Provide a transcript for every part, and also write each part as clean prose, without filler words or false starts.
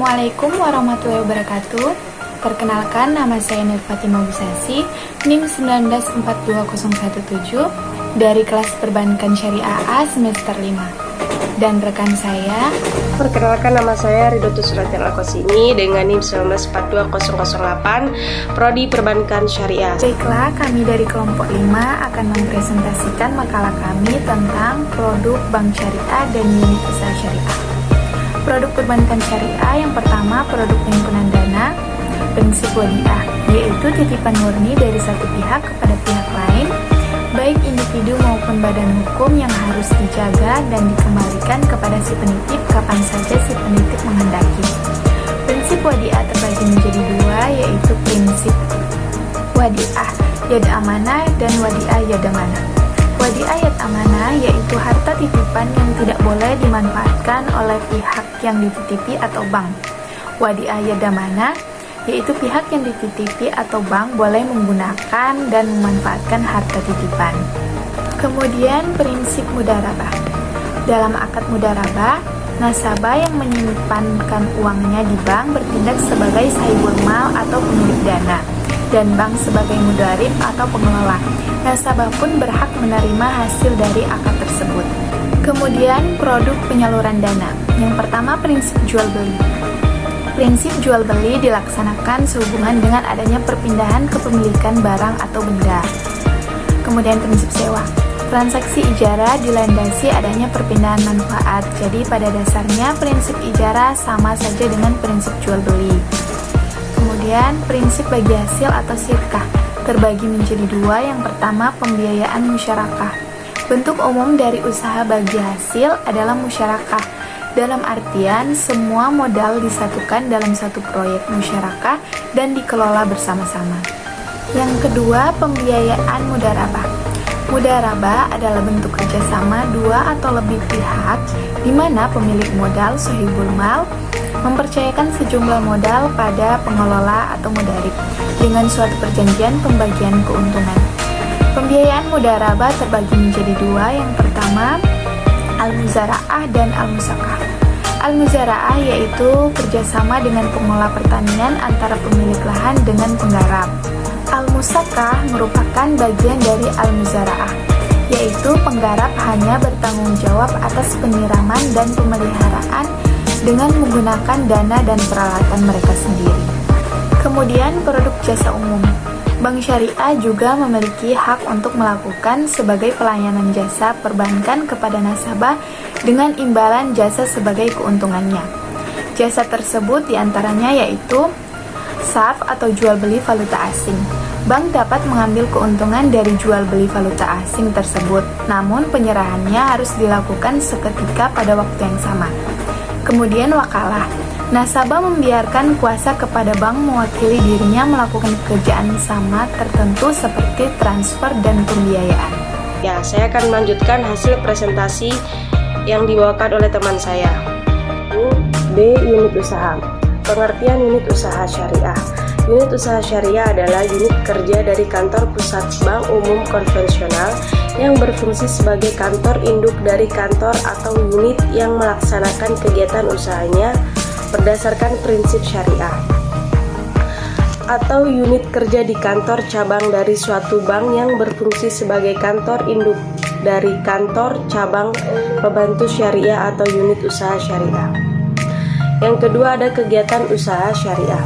Assalamualaikum warahmatullahi wabarakatuh. Perkenalkan, nama saya Nur Fatimah Busasi, NIM 1942017 dari kelas Perbankan Syariah A semester 5. Dan rekan saya, perkenalkan, nama saya Ridhotus Suratin Al-Qasimi dengan NIM 1942008 Prodi Perbankan Syariah. Baiklah, kami dari kelompok 5 akan mempresentasikan makalah kami tentang produk bank syariah dan unit usaha syariah. Produk perbankan syariah yang pertama, produk penghimpunan dana, prinsip wadiah, yaitu titipan murni dari satu pihak kepada pihak lain, baik individu maupun badan hukum yang harus dijaga dan dikembalikan kepada si penitip kapan saja si penitip menghendaki. Prinsip wadiah terbagi menjadi dua, yaitu prinsip wadiah yad amanah dan wadiah yad amanah. Wadiah yad amanah yaitu harta titipan yang tidak boleh dimanfaatkan oleh pihak yang dititipi atau bank. Wadiah yad amanah yaitu pihak yang dititipi atau bank boleh menggunakan dan memanfaatkan harta titipan. Kemudian prinsip mudharabah. Dalam akad mudharabah, nasabah yang menyimpankan uangnya di bank bertindak sebagai sahibul mal atau pemilik dana, dan bank sebagai mudharib atau pengelola. Nasabah pun berhak menerima hasil dari akad tersebut. Kemudian produk penyaluran dana. Yang pertama, prinsip jual beli. Prinsip jual beli dilaksanakan sehubungan dengan adanya perpindahan kepemilikan barang atau benda. Kemudian prinsip sewa. Transaksi ijarah dilandasi adanya perpindahan manfaat. Jadi pada dasarnya prinsip ijarah sama saja dengan prinsip jual beli. Kemudian prinsip bagi hasil atau sirkah terbagi menjadi dua. Yang pertama, pembiayaan musyarakah. Bentuk umum dari usaha bagi hasil adalah musyarakah, dalam artian semua modal disatukan dalam satu proyek musyarakah dan dikelola bersama-sama. Yang kedua, pembiayaan mudharabah. Mudharabah adalah bentuk kerjasama dua atau lebih pihak di mana pemilik modal sahibul mal mempercayakan sejumlah modal pada pengelola atau mudharib dengan suatu perjanjian pembagian keuntungan. Pembiayaan mudharabah terbagi menjadi dua. Yang pertama, al-muzara'ah dan al-musakah. Al-muzara'ah yaitu kerjasama dengan pengelola pertanian antara pemilik lahan dengan penggarap. Al-musakah merupakan bagian dari al-muzara'ah, yaitu penggarap hanya bertanggung jawab atas penyiraman dan pemeliharaan dengan menggunakan dana dan peralatan mereka sendiri. Kemudian produk jasa umum. Bank syariah juga memiliki hak untuk melakukan sebagai pelayanan jasa perbankan kepada nasabah dengan imbalan jasa sebagai keuntungannya. Jasa tersebut diantaranya yaitu sarf atau jual beli valuta asing. Bank dapat mengambil keuntungan dari jual beli valuta asing tersebut, namun penyerahannya harus dilakukan seketika pada waktu yang sama. Kemudian wakalah. Nasabah membiarkan kuasa kepada bank mewakili dirinya melakukan pekerjaan sama tertentu seperti transfer dan pembiayaan. Ya, saya akan melanjutkan hasil presentasi yang dibawakan oleh teman saya. B. Unit usaha. Pengertian unit usaha syariah. Unit usaha syariah adalah unit kerja dari kantor pusat bank umum konvensional yang berfungsi sebagai kantor induk dari kantor atau unit yang melaksanakan kegiatan usahanya berdasarkan prinsip syariah. Atau unit kerja di kantor cabang dari suatu bank yang berfungsi sebagai kantor induk dari kantor cabang pembantu syariah atau unit usaha syariah. Yang kedua, ada kegiatan usaha syariah.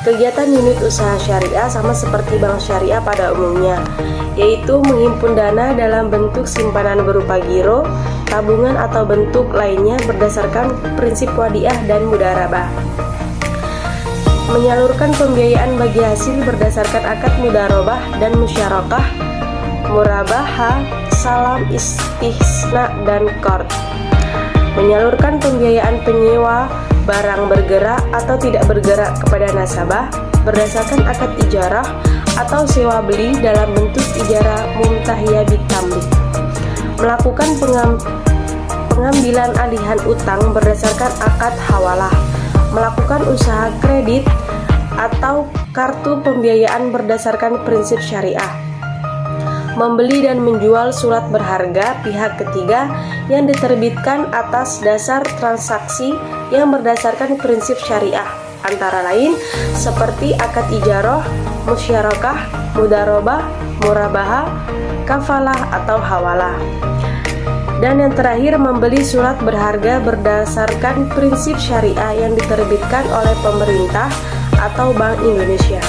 Kegiatan unit usaha syariah sama seperti bank syariah pada umumnya, yaitu menghimpun dana dalam bentuk simpanan berupa giro, tabungan atau bentuk lainnya berdasarkan prinsip wadiah dan mudharabah. Menyalurkan pembiayaan bagi hasil berdasarkan akad mudharabah dan musyarakah, murabaha, salam istihsna dan qard. Menyalurkan pembiayaan penyewa barang bergerak atau tidak bergerak kepada nasabah berdasarkan akad ijarah atau sewa beli dalam bentuk ijarah mumtahiyah bitamlik. Melakukan pengambilan alihan utang berdasarkan akad hawalah. Melakukan usaha kredit atau kartu pembiayaan berdasarkan prinsip syariah. membeli dan menjual surat berharga pihak ketiga yang diterbitkan atas dasar transaksi yang berdasarkan prinsip syariah, antara lain seperti akad ijaroh, musyarakah, mudharabah, murabahah, kafalah atau hawalah. Dan yang terakhir, membeli surat berharga berdasarkan prinsip syariah yang diterbitkan oleh pemerintah atau Bank Indonesia.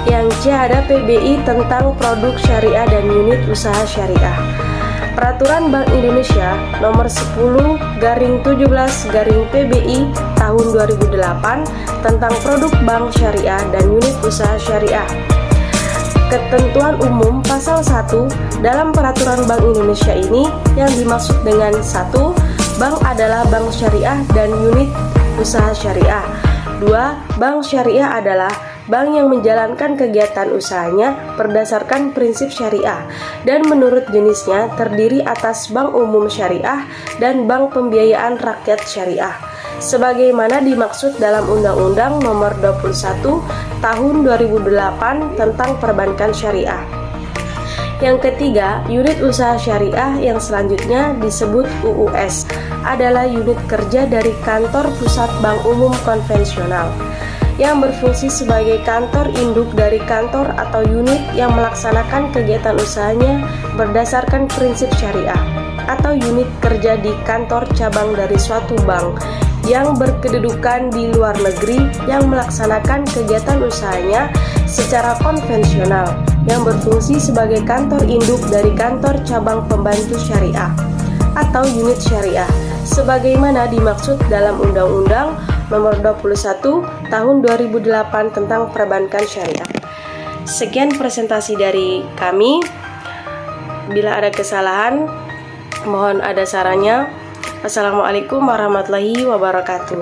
Yang C ada PBI tentang produk syariah dan unit usaha syariah. Peraturan Bank Indonesia nomor 10/17/PBI tahun 2008 tentang produk bank syariah dan unit usaha syariah. Ketentuan umum pasal 1 dalam peraturan Bank Indonesia ini yang dimaksud dengan 1. Bank adalah bank syariah dan unit usaha syariah. 2. Bank syariah adalah bank yang menjalankan kegiatan usahanya berdasarkan prinsip syariah dan menurut jenisnya terdiri atas bank umum syariah dan bank pembiayaan rakyat syariah, sebagaimana dimaksud dalam Undang-Undang Nomor 21 Tahun 2008 tentang Perbankan Syariah. Yang ketiga, unit usaha syariah yang selanjutnya disebut UUS adalah unit kerja dari kantor pusat bank umum konvensional yang berfungsi sebagai kantor induk dari kantor atau unit yang melaksanakan kegiatan usahanya berdasarkan prinsip syariah, atau unit kerja di kantor cabang dari suatu bank yang berkedudukan di luar negeri yang melaksanakan kegiatan usahanya secara konvensional yang berfungsi sebagai kantor induk dari kantor cabang pembantu syariah atau unit syariah, sebagaimana dimaksud dalam Undang-Undang Nomor 21 Tahun 2008 tentang Perbankan Syariah. Sekian presentasi dari kami. Bila ada kesalahan, mohon ada sarannya. Assalamualaikum warahmatullahi wabarakatuh.